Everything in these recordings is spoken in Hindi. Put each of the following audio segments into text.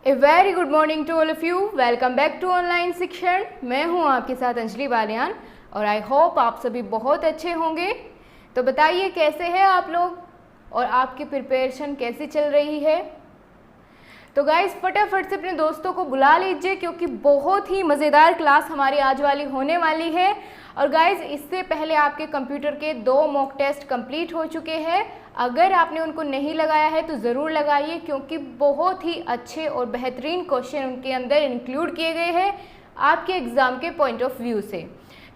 A very good morning to all of you. Welcome back to online शिक्षण। मैं हूं आपके साथ अंजलि बालियान और आई होप आप सभी बहुत अच्छे होंगे। तो बताइए कैसे हैं आप लोग और आपकी प्रिपरेशन कैसी चल रही है। तो गाइस फटाफट से अपने दोस्तों को बुला लीजिए क्योंकि बहुत ही मज़ेदार क्लास हमारी आज वाली होने वाली है। और गाइस इससे पहले आपके कंप्यूटर के 2 मॉक टेस्ट कंप्लीट हो चुके हैं। अगर आपने उनको नहीं लगाया है तो ज़रूर लगाइए क्योंकि बहुत ही अच्छे और बेहतरीन क्वेश्चन उनके अंदर इंक्लूड किए गए हैं आपके एग्ज़ाम के पॉइंट ऑफ व्यू से।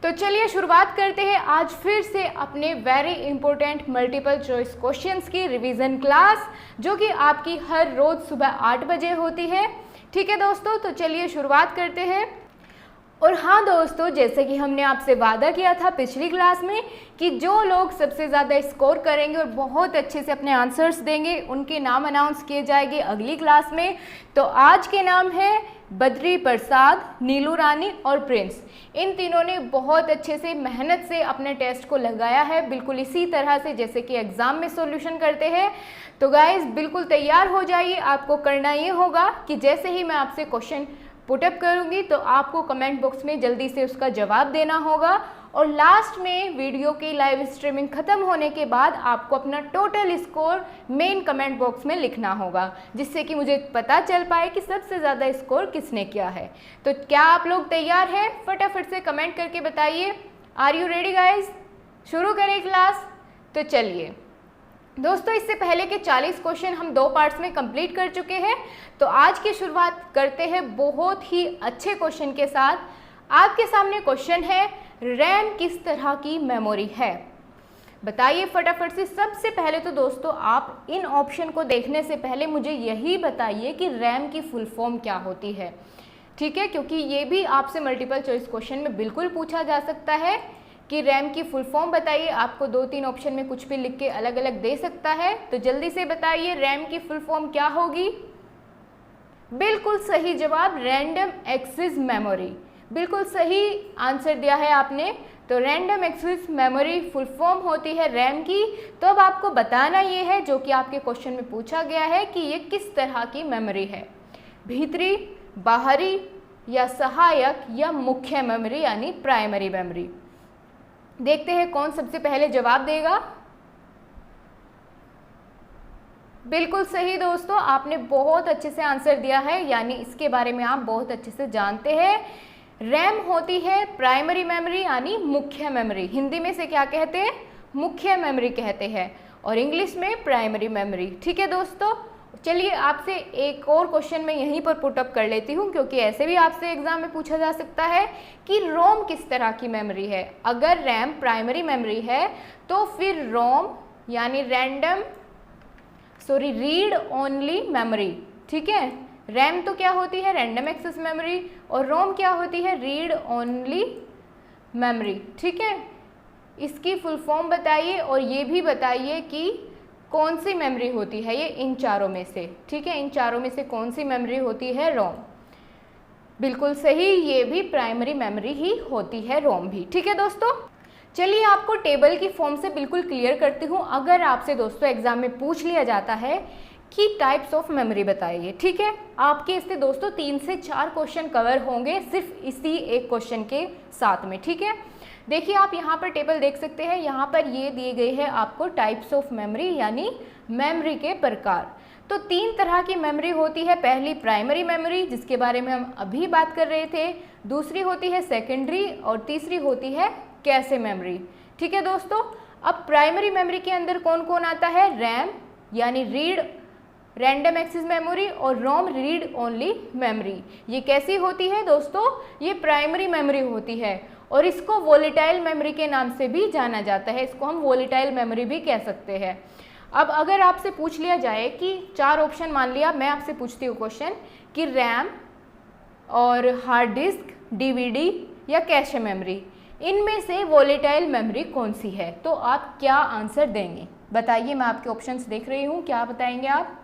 तो चलिए शुरुआत करते हैं आज फिर से अपने very important multiple choice questions की रिवीजन क्लास, जो कि आपकी हर रोज़ सुबह 8 बजे होती है। ठीक है दोस्तों, तो चलिए शुरुआत करते हैं। और हाँ दोस्तों, जैसे कि हमने आपसे वादा किया था पिछली क्लास में कि जो लोग सबसे ज़्यादा स्कोर करेंगे और बहुत अच्छे से अपने आंसर्स देंगे उनके नाम अनाउंस किए जाएंगे अगली क्लास में। तो आज के नाम है बद्री प्रसाद, नीलू रानी और प्रिंस। इन तीनों ने बहुत अच्छे से मेहनत से अपने टेस्ट को लगाया है, बिल्कुल इसी तरह से जैसे कि एग्ज़ाम में सॉल्यूशन करते हैं। तो गाइस बिल्कुल तैयार हो जाइए। आपको करना ये होगा कि जैसे ही मैं आपसे क्वेश्चन पुटअप करूंगी तो आपको कमेंट बॉक्स में जल्दी से उसका जवाब देना होगा और लास्ट में वीडियो की लाइव स्ट्रीमिंग ख़त्म होने के बाद आपको अपना total score main comment box में लिखना होगा, जिससे कि मुझे पता चल पाए कि सबसे ज़्यादा स्कोर किसने किया है। तो क्या आप लोग तैयार हैं? फटाफट से कमेंट करके बताइए। Are you ready guys? शुरू करें क्लास। तो चलिए दोस्तों, इससे पहले के 40 क्वेश्चन हम 2 पार्ट्स में कंप्लीट कर चुके हैं। तो आज की शुरुआत करते हैं बहुत ही अच्छे क्वेश्चन के साथ। आपके सामने क्वेश्चन है, रैम किस तरह की मेमोरी है? बताइए फटाफट से। सबसे पहले तो दोस्तों आप इन ऑप्शन को देखने से पहले मुझे यही बताइए कि रैम की फुल फॉर्म क्या होती है। ठीक है, क्योंकि ये भी आपसे मल्टीपल चॉइस क्वेश्चन में बिल्कुल पूछा जा सकता है कि रैम की फुल फॉर्म बताइए। आपको 2-3 ऑप्शन में कुछ भी लिख के अलग अलग दे सकता है। तो जल्दी से बताइए रैम की फुल फॉर्म क्या होगी। बिल्कुल सही जवाब, रैंडम एक्सेस मेमोरी। बिल्कुल सही आंसर दिया है आपने। तो random access memory full form होती है रैम की। तो अब आपको बताना ये है, जो कि आपके क्वेश्चन में पूछा गया है, कि ये किस तरह की मेमोरी है, भीतरी, बाहरी या सहायक या मुख्य मेमोरी यानी प्राइमरी मेमोरी। देखते हैं कौन सबसे पहले जवाब देगा। बिल्कुल सही दोस्तों, आपने बहुत अच्छे से आंसर दिया है, यानी इसके बारे में आप बहुत अच्छे से जानते हैं। रैम होती है प्राइमरी मेमोरी यानी मुख्य मेमोरी। हिंदी में से क्या कहते हैं? मुख्य मेमोरी कहते हैं और इंग्लिश में प्राइमरी मेमोरी। ठीक है दोस्तों, चलिए आपसे एक और क्वेश्चन मैं यहीं पर पुटअप कर लेती हूँ, क्योंकि ऐसे भी आपसे एग्जाम में पूछा जा सकता है कि रोम किस तरह की मेमोरी है। अगर रैम प्राइमरी मेमोरी है तो फिर रोम यानी रीड ओनली मेमोरी। ठीक है, रैम तो क्या होती है? Random access memory. और रोम क्या होती है? Read only memory. ठीक है, इसकी फुल फॉर्म बताइए और ये भी बताइए कि कौन सी मेमोरी होती है ये इन चारों में से। ठीक है, इन चारों में से कौन सी मेमोरी होती है? रोम। बिल्कुल सही, ये भी प्राइमरी मेमोरी ही होती है, रोम भी। ठीक है दोस्तों, चलिए आपको टेबल की फॉर्म से बिल्कुल क्लियर करती हूँ। अगर आपसे दोस्तों एग्जाम में पूछ लिया जाता है कि टाइप्स ऑफ मेमोरी बताइए, ठीक है, आपके इससे दोस्तों 3 से 4 क्वेश्चन कवर होंगे सिर्फ इसी एक क्वेश्चन के साथ में। ठीक है, देखिए आप यहाँ पर टेबल देख सकते हैं। यहाँ पर ये दिए गए हैं आपको टाइप्स ऑफ मेमोरी यानी मेमोरी के प्रकार। तो 3 तरह की मेमोरी होती है। पहली प्राइमरी मेमोरी, जिसके बारे में हम अभी बात कर रहे थे। दूसरी होती है सेकेंडरी और तीसरी होती है कैशे मेमोरी। ठीक है दोस्तों, अब प्राइमरी मेमोरी के अंदर कौन कौन आता है? रैम यानी रैंडम एक्सेस मेमोरी और रोम रीड ओनली मेमोरी। ये कैसी होती है दोस्तों? ये प्राइमरी मेमोरी होती है और इसको वोलेटाइल मेमोरी के नाम से भी जाना जाता है। इसको हम वोलेटाइल मेमोरी भी कह सकते हैं। अब अगर आपसे पूछ लिया जाए कि 4 ऑप्शन, मान लिया मैं आपसे पूछती हूँ क्वेश्चन कि रैम और हार्ड डिस्क, डीवीडी या कैशे मेमोरी, इनमें से वोलेटाइल मेमोरी कौन सी है, तो आप क्या आंसर देंगे? बताइए, मैं आपके ऑप्शंस देख रही हूँ, क्या बताएंगे आप?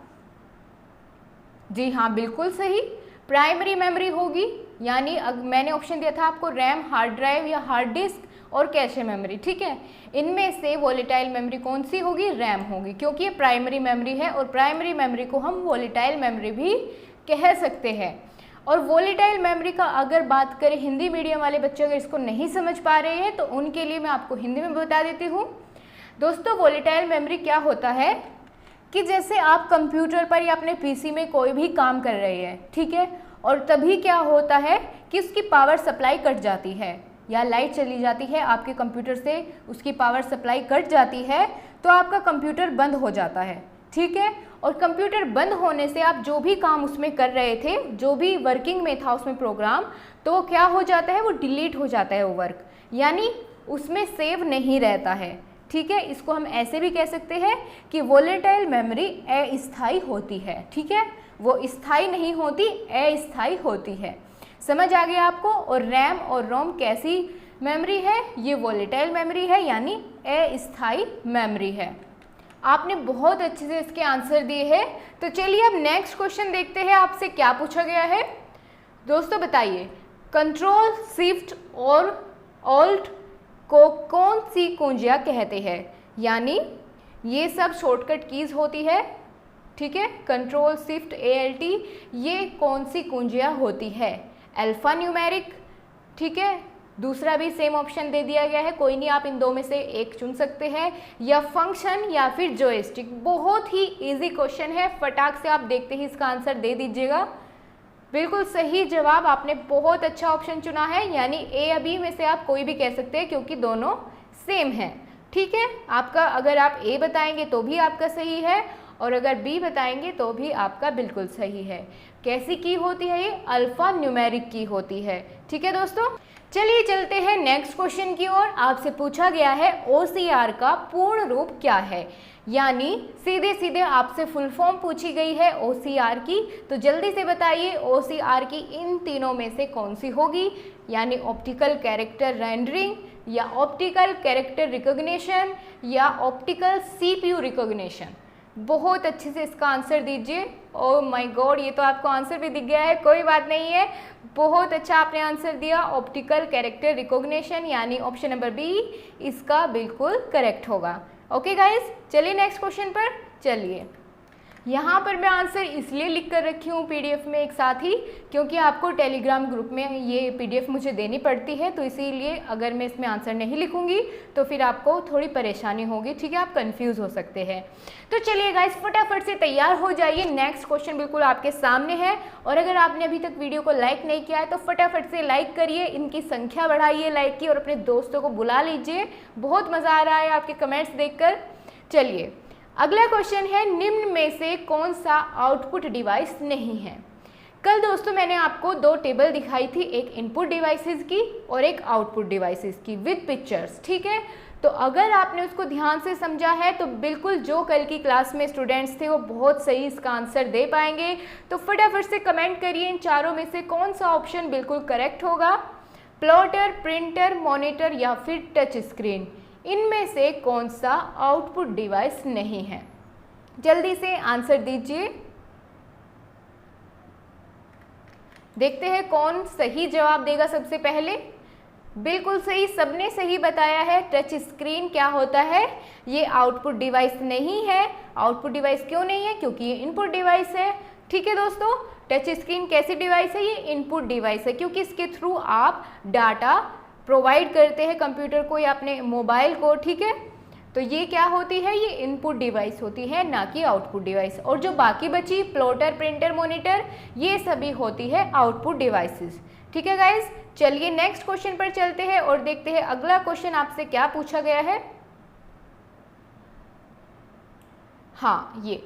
जी हाँ, बिल्कुल सही, प्राइमरी मेमोरी होगी। यानी मैंने ऑप्शन दिया था आपको रैम, हार्ड ड्राइव या हार्ड डिस्क और कैशे मेमोरी। ठीक है, इनमें से वोलेटाइल मेमोरी कौन सी होगी? रैम होगी, क्योंकि ये प्राइमरी मेमोरी है और प्राइमरी मेमोरी को हम वोलेटाइल मेमोरी भी कह सकते हैं। और वोलेटाइल मेमोरी का अगर बात करें, हिंदी मीडियम वाले बच्चे अगर इसको नहीं समझ पा रहे हैं तो उनके लिए मैं आपको हिंदी में बता देती हूँ। दोस्तों, वोलेटाइल मेमोरी क्या होता है कि जैसे आप कंप्यूटर पर या अपने पीसी में कोई भी काम कर रहे हैं, ठीक है, और तभी क्या होता है कि उसकी पावर सप्लाई कट जाती है या लाइट चली जाती है, आपके कंप्यूटर से उसकी पावर सप्लाई कट जाती है तो आपका कंप्यूटर बंद हो जाता है, ठीक है। और कंप्यूटर बंद होने से आप जो भी काम उसमें कर रहे थे, जो भी वर्किंग में था उसमें प्रोग्राम, तो वो क्या हो जाता है, वो डिलीट हो जाता है वो वर्क, यानी उसमें सेव नहीं रहता है, ठीक है। इसको हम ऐसे भी कह सकते हैं कि वोलेटाइल मेमोरी अस्थायी होती है, ठीक है, वो स्थायी नहीं होती, अस्थायी होती है। समझ आ गया आपको। और रैम और रोम कैसी मेमोरी है, ये वोलेटाइल मेमोरी है, यानी अस्थायी मेमोरी है। आपने बहुत अच्छे से इसके आंसर दिए हैं। तो चलिए अब नेक्स्ट क्वेश्चन देखते हैं, आपसे क्या पूछा गया है। दोस्तों बताइए, कंट्रोल शिफ्ट और ऑल्ट को कौन सी कुंजियाँ कहते हैं, यानी ये सब शॉर्टकट कीज होती है, ठीक है। कंट्रोल शिफ्ट ALT ये कौन सी कुंजियाँ होती है, अल्फा न्यूमेरिक, ठीक है, दूसरा भी सेम ऑप्शन दे दिया गया है, कोई नहीं, आप इन दो में से एक चुन सकते हैं, या फंक्शन या फिर जॉयस्टिक। बहुत ही इजी क्वेश्चन है, फटाक से आप देखते ही इसका आंसर दे दीजिएगा। बिल्कुल सही जवाब, आपने बहुत अच्छा ऑप्शन चुना है, यानी ए या बी में से आप कोई भी कह सकते हैं क्योंकि दोनों सेम हैं, ठीक है। आपका अगर आप ए बताएंगे तो भी आपका सही है और अगर बी बताएंगे तो भी आपका बिल्कुल सही है। कैसी की होती है ये, अल्फा न्यूमेरिक की होती है, ठीक है दोस्तों। चलिए चलते हैं नेक्स्ट क्वेश्चन की ओर। आपसे पूछा गया है OCR का पूर्ण रूप क्या है, यानी सीधे सीधे आपसे फुल फॉर्म पूछी गई है OCR की। तो जल्दी से बताइए OCR की इन तीनों में से कौन सी होगी, यानी ऑप्टिकल कैरेक्टर रेंडरिंग या ऑप्टिकल कैरेक्टर रिकॉग्निशन या ऑप्टिकल CPU रिकॉग्निशन। बहुत अच्छे से इसका आंसर दीजिए। ओह माय गॉड, ये तो आपको आंसर भी दिख गया है, कोई बात नहीं है, बहुत अच्छा आपने आंसर दिया। ऑप्टिकल कैरेक्टर रिकॉग्निशन यानी ऑप्शन नंबर बी इसका बिल्कुल करेक्ट होगा। ओके गाइज, चलिए नेक्स्ट क्वेश्चन पर चलिए। यहाँ पर मैं आंसर इसलिए लिख कर रखी हूँ PDF में एक साथ ही, क्योंकि आपको टेलीग्राम ग्रुप में ये PDF मुझे देनी पड़ती है, तो इसीलिए अगर मैं इसमें आंसर नहीं लिखूँगी तो फिर आपको थोड़ी परेशानी होगी, ठीक है, आप कंफ्यूज हो सकते हैं। तो चलिए गाइस, फटाफट से तैयार हो जाइए, नेक्स्ट क्वेश्चन बिल्कुल आपके सामने है। और अगर आपने अभी तक वीडियो को लाइक नहीं किया है तो फटाफट से लाइक करिए, इनकी संख्या बढ़ाइए लाइक की, और अपने दोस्तों को बुला लीजिए, बहुत मज़ा आ रहा है आपके कमेंट्स देखकर। चलिए अगला क्वेश्चन है, निम्न में से कौन सा आउटपुट डिवाइस नहीं है। कल दोस्तों मैंने आपको दो टेबल दिखाई थी, एक इनपुट डिवाइसेस की और एक आउटपुट डिवाइसेस की विद पिक्चर्स, ठीक है। तो अगर आपने उसको ध्यान से समझा है तो बिल्कुल जो कल की क्लास में स्टूडेंट्स थे वो बहुत सही इसका आंसर दे पाएंगे। तो फटाफट से कमेंट करिए इन चारों में से कौन सा ऑप्शन बिल्कुल करेक्ट होगा, प्लॉटर, प्रिंटर, मॉनिटर या फिर टच स्क्रीन। इनमें से कौन सा आउटपुट डिवाइस नहीं है, जल्दी से आंसर दीजिए। देखते हैं कौन सही जवाब देगा सबसे पहले। बिल्कुल सही, सबने सही बताया है। टच स्क्रीन क्या होता है, ये आउटपुट डिवाइस नहीं है। आउटपुट डिवाइस क्यों नहीं है, क्योंकि ये इनपुट डिवाइस है, ठीक है दोस्तों। टच स्क्रीन कैसी डिवाइस है, ये इनपुट डिवाइस है, क्योंकि इसके थ्रू आप डाटा प्रोवाइड करते हैं कंप्यूटर को या अपने मोबाइल को, ठीक है। तो ये क्या होती है, ये इनपुट डिवाइस होती है, ना कि आउटपुट डिवाइस। और जो बाकी बची प्लॉटर, प्रिंटर, मॉनिटर, ये सभी होती है आउटपुट डिवाइसेस, ठीक है गाइज। चलिए नेक्स्ट क्वेश्चन पर चलते हैं और देखते हैं अगला क्वेश्चन आपसे क्या पूछा गया है। हाँ, ये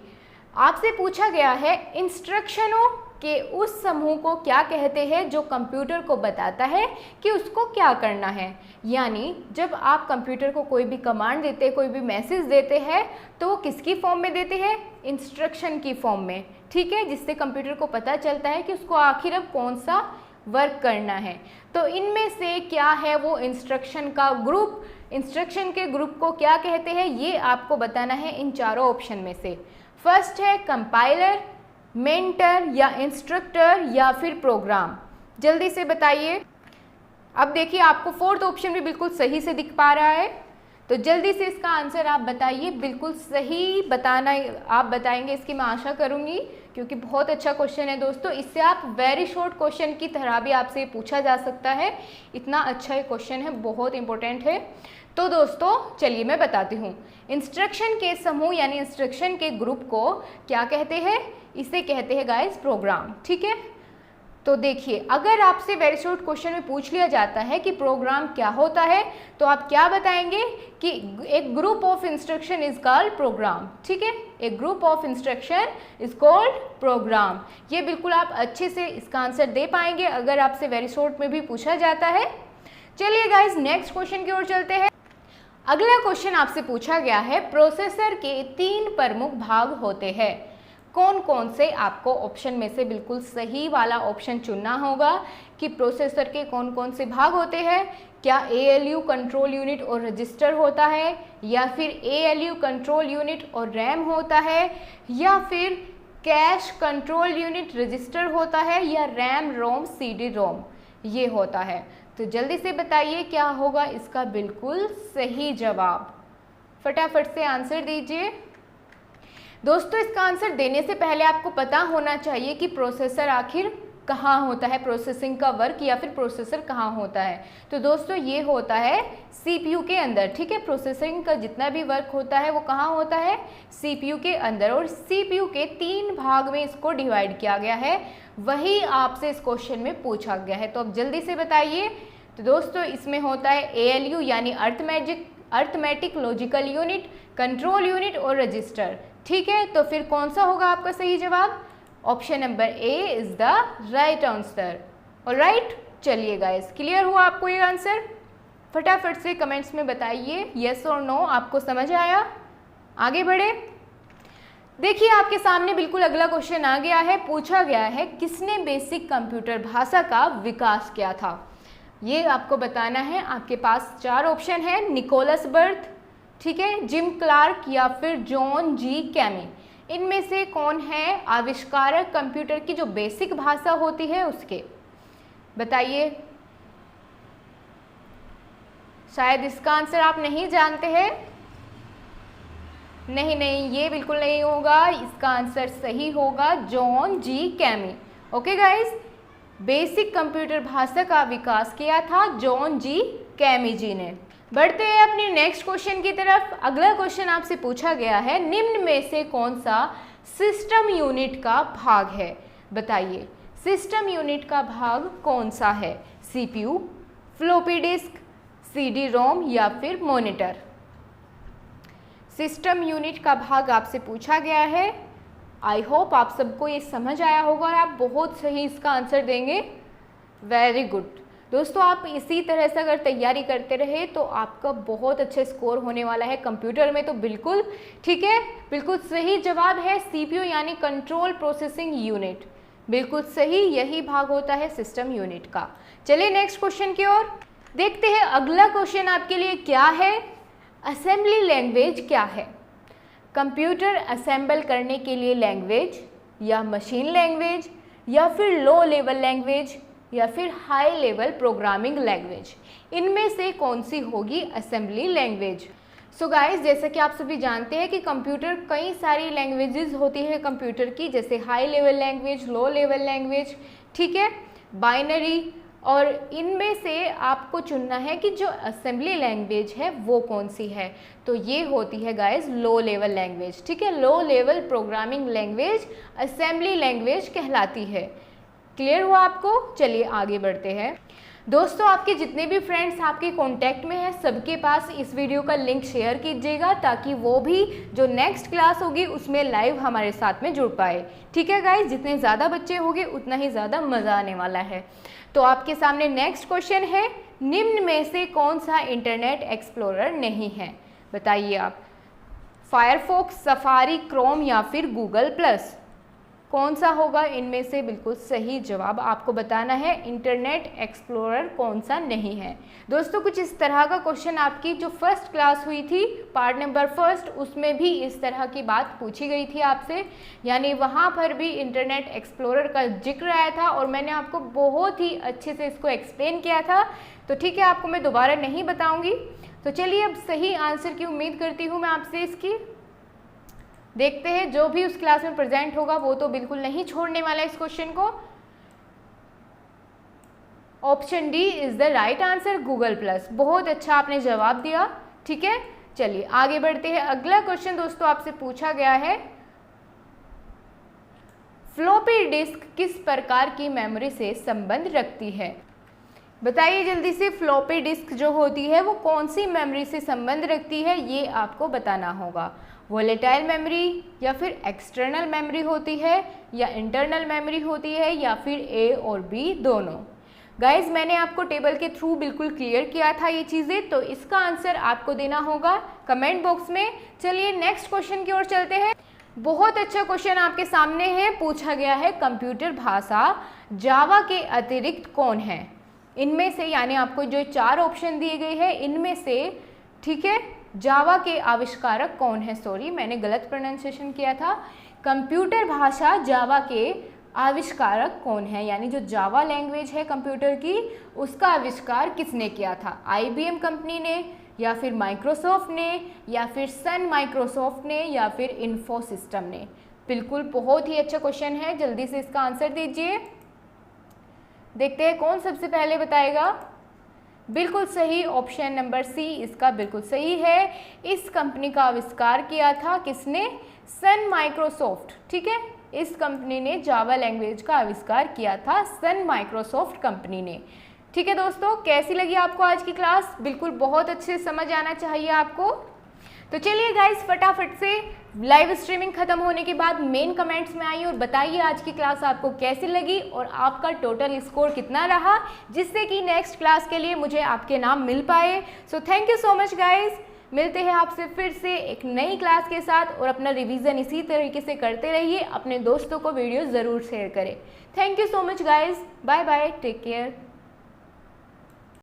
आपसे पूछा गया है, इंस्ट्रक्शनों के उस समूह को क्या कहते हैं जो कंप्यूटर को बताता है कि उसको क्या करना है। यानी जब आप कंप्यूटर को कोई भी कमांड देते हैं, कोई भी मैसेज देते हैं, तो वो किसकी फॉर्म में देते हैं, इंस्ट्रक्शन की फॉर्म में, ठीक है, जिससे कंप्यूटर को पता चलता है कि उसको आखिर अब कौन सा वर्क करना है। तो इनमें से क्या है वो इंस्ट्रक्शन का ग्रुप, इंस्ट्रक्शन के ग्रुप को क्या कहते हैं, ये आपको बताना है इन चारों ऑप्शन में से। फर्स्ट है कंपाइलर, मेंटर या इंस्ट्रक्टर या फिर प्रोग्राम। जल्दी से बताइए। अब देखिए आपको फोर्थ ऑप्शन भी बिल्कुल सही से दिख पा रहा है, तो जल्दी से इसका आंसर आप बताइए। बिल्कुल सही बताना आप बताएंगे, इसकी मैं आशा करूंगी, क्योंकि बहुत अच्छा क्वेश्चन है दोस्तों। इससे आप वेरी शॉर्ट क्वेश्चन की तरह भी आपसे पूछा जा सकता है, इतना अच्छा ये क्वेश्चन है, बहुत इंपॉर्टेंट है। तो दोस्तों चलिए मैं बताती हूँ, इंस्ट्रक्शन के समूह यानी इंस्ट्रक्शन के ग्रुप को क्या कहते हैं? इसे कहते हैं गाइस प्रोग्राम। ठीक है, तो देखिए अगर आपसे वेरी शॉर्ट क्वेश्चन में पूछ लिया जाता है कि प्रोग्राम क्या होता है, तो आप क्या बताएंगे कि एक group of instruction is called programme. ठीक है, एक group of instruction is called programme. ये बिल्कुल आप अच्छे से इसका आंसर दे पाएंगे अगर आपसे वेरी शॉर्ट में भी पूछा जाता है। चलिए गाइज नेक्स्ट क्वेश्चन की ओर चलते हैं। अगला क्वेश्चन आपसे पूछा गया है, प्रोसेसर के 3 प्रमुख भाग होते हैं, कौन कौन से? आपको ऑप्शन में से बिल्कुल सही वाला ऑप्शन चुनना होगा कि प्रोसेसर के कौन कौन से भाग होते हैं। क्या ALU कंट्रोल यूनिट और रजिस्टर होता है, या फिर ALU कंट्रोल यूनिट और रैम होता है, या फिर कैश कंट्रोल यूनिट रजिस्टर होता है, या रैम रोम CD रोम ये होता है। तो जल्दी से बताइए क्या होगा इसका बिल्कुल सही जवाब, फटाफट से आंसर दीजिए। दोस्तों इसका आंसर देने से पहले आपको पता होना चाहिए कि प्रोसेसर आखिर कहाँ होता है, प्रोसेसिंग का वर्क या फिर प्रोसेसर कहाँ होता है। तो दोस्तों ये होता है CPU के अंदर। ठीक है, प्रोसेसिंग का जितना भी वर्क होता है वो कहाँ होता है? CPU के अंदर। और CPU के 3 भाग में इसको डिवाइड किया गया है, वही आपसे इस क्वेश्चन में पूछा गया है। तो अब जल्दी से बताइए। तो दोस्तों इसमें होता है ALU यानी arithmetic logical unit, control unit और रजिस्टर। ठीक है, तो फिर कौन सा होगा आपका सही जवाब? Option number A is the right answer. Alright, चलिए गाइस क्लियर हुआ आपको ये आंसर? फटाफट से कमेंट्स में बताइए येस और नो, आपको समझ आया? आगे बढ़े। देखिए आपके सामने बिल्कुल अगला क्वेश्चन आ गया है। पूछा गया है किसने बेसिक कंप्यूटर भाषा का विकास किया था? ये आपको बताना है। आपके पास 4 ऑप्शन है, निकोलस बर्थ, ठीक है, जिम क्लार्क, या फिर जॉन जी कैमी। इनमें से कौन है आविष्कारक कंप्यूटर की जो बेसिक भाषा होती है उसके? बताइए। शायद इसका आंसर आप नहीं जानते हैं। नहीं, ये बिल्कुल नहीं होगा। इसका आंसर सही होगा John G Kemeny. Okay guys, basic computer भाषा का विकास किया था जॉन जी कैमी जी ने। बढ़ते हैं अपनी नेक्स्ट क्वेश्चन की तरफ। अगला क्वेश्चन आपसे पूछा गया है, निम्न में से कौन सा सिस्टम यूनिट का भाग है? बताइए सिस्टम यूनिट का भाग कौन सा है? CPU, फ्लॉपी डिस्क, CD रोम या फिर मॉनिटर? सिस्टम यूनिट का भाग आपसे पूछा गया है। आई होप आप सबको ये समझ आया होगा और आप बहुत सही इसका आंसर देंगे। वेरी गुड दोस्तों, आप इसी तरह से अगर तैयारी करते रहे तो आपका बहुत अच्छा स्कोर होने वाला है कंप्यूटर में। तो बिल्कुल ठीक है, बिल्कुल सही जवाब है CPU यानी कंट्रोल प्रोसेसिंग यूनिट। बिल्कुल सही, यही भाग होता है सिस्टम यूनिट का। चलिए नेक्स्ट क्वेश्चन की ओर देखते हैं। अगला क्वेश्चन आपके लिए क्या है? असेंबली लैंग्वेज क्या है? कंप्यूटर असेंबल करने के लिए लैंग्वेज, या मशीन लैंग्वेज, या फिर लो लेवल लैंग्वेज, या फिर हाई लेवल प्रोग्रामिंग लैंग्वेज? इनमें से कौन सी होगी असेंबली लैंग्वेज? सो गाइस, जैसे कि आप सभी जानते हैं कि कंप्यूटर कई सारी लैंग्वेजेस होती है कंप्यूटर की, जैसे high level language, low level language, ठीक है, बाइनरी। और इनमें से आपको चुनना है कि जो असेंबली लैंग्वेज है वो कौन सी है। तो ये होती है गाइस लो लेवल लैंग्वेज। ठीक है, low level programming language assembly language कहलाती है। क्लियर हुआ आपको? चलिए आगे बढ़ते हैं। दोस्तों आपके जितने भी फ्रेंड्स आपके कांटेक्ट में हैं सबके पास इस वीडियो का लिंक शेयर कीजिएगा, ताकि वो भी जो नेक्स्ट क्लास होगी उसमें लाइव हमारे साथ में जुड़ पाए। ठीक है गाइस, जितने ज़्यादा बच्चे होंगे उतना ही ज़्यादा मज़ा आने वाला है। तो आपके सामने नेक्स्ट क्वेश्चन है, निम्न में से कौन सा इंटरनेट एक्सप्लोरर नहीं है? बताइए आप। फायरफॉक्स, सफारी, क्रोम या फिर गूगल प्लस? कौन सा होगा इनमें से बिल्कुल सही जवाब? आपको बताना है इंटरनेट एक्सप्लोरर कौन सा नहीं है। दोस्तों कुछ इस तरह का क्वेश्चन आपकी जो फर्स्ट क्लास हुई थी पार्ट नंबर 1 उसमें भी इस तरह की बात पूछी गई थी आपसे, यानी वहाँ पर भी इंटरनेट एक्सप्लोरर का जिक्र आया था और मैंने आपको बहुत ही अच्छे से इसको एक्सप्लेन किया था। तो ठीक है, आपको मैं दोबारा नहीं बताऊँगी। तो चलिए अब सही आंसर की उम्मीद करती हूँ मैं आपसे इसकी। देखते हैं जो भी उस क्लास में प्रेजेंट होगा वो तो बिल्कुल नहीं छोड़ने वाला इस क्वेश्चन को। Option D is the right answer, Google plus. बहुत अच्छा आपने जवाब दिया। ठीक है, चलिए आगे बढ़ते हैं। अगला क्वेश्चन दोस्तों आपसे पूछा गया है, फ्लॉपी डिस्क किस प्रकार की मेमोरी से संबंध रखती है? बताइए जल्दी से, फ्लॉपी डिस्क जो होती है वो कौन सी मेमोरी से संबंध रखती है, ये आपको बताना होगा। वोलेटाइल मेमोरी या फिर एक्सटर्नल मेमोरी होती है या इंटरनल मेमोरी होती है या फिर ए और बी दोनों। गाइज मैंने आपको टेबल के थ्रू बिल्कुल क्लियर किया था ये चीज़ें, तो इसका आंसर आपको देना होगा कमेंट बॉक्स में। चलिए नेक्स्ट क्वेश्चन की ओर चलते हैं। बहुत अच्छा क्वेश्चन आपके सामने है, पूछा गया है कंप्यूटर भाषा जावा के अतिरिक्त कौन है? इनमें से, यानी आपको जो 4 ऑप्शन दिए गए हैं इनमें से, ठीक है, जावा के आविष्कारक कौन है? सॉरी मैंने गलत प्रोनाउंसिएशन किया था। कंप्यूटर भाषा जावा के आविष्कारक कौन है, यानी जो जावा लैंग्वेज है कंप्यूटर की, उसका आविष्कार किसने किया था? IBM कंपनी ने, या फिर माइक्रोसॉफ्ट ने, या फिर सन माइक्रोसॉफ्ट ने, या फिर इन्फोसिस्टम ने? बिल्कुल बहुत ही अच्छा क्वेश्चन है, जल्दी से इसका आंसर दीजिए। देखते हैं कौन सबसे पहले बताएगा। बिल्कुल सही, ऑप्शन नंबर सी इसका बिल्कुल सही है। इस कंपनी का आविष्कार किया था किसने? सन माइक्रोसॉफ्ट। ठीक है, इस कंपनी ने जावा लैंग्वेज का आविष्कार किया था, सन माइक्रोसॉफ्ट कंपनी ने। ठीक है दोस्तों, कैसी लगी आपको आज की क्लास? बिल्कुल बहुत अच्छे से समझ आना चाहिए आपको। तो चलिए गाइस फटाफट से लाइव स्ट्रीमिंग खत्म होने के बाद मेन कमेंट्स में आइए और बताइए आज की क्लास आपको कैसी लगी और आपका टोटल स्कोर कितना रहा, जिससे कि नेक्स्ट क्लास के लिए मुझे आपके नाम मिल पाए। So thank you so much guys. मिलते हैं आपसे फिर से एक नई क्लास के साथ, और अपना रिवीजन इसी तरीके से करते रहिए। अपने दोस्तों को वीडियो ज़रूर शेयर करें। Thank you so much guys, bye bye, take care.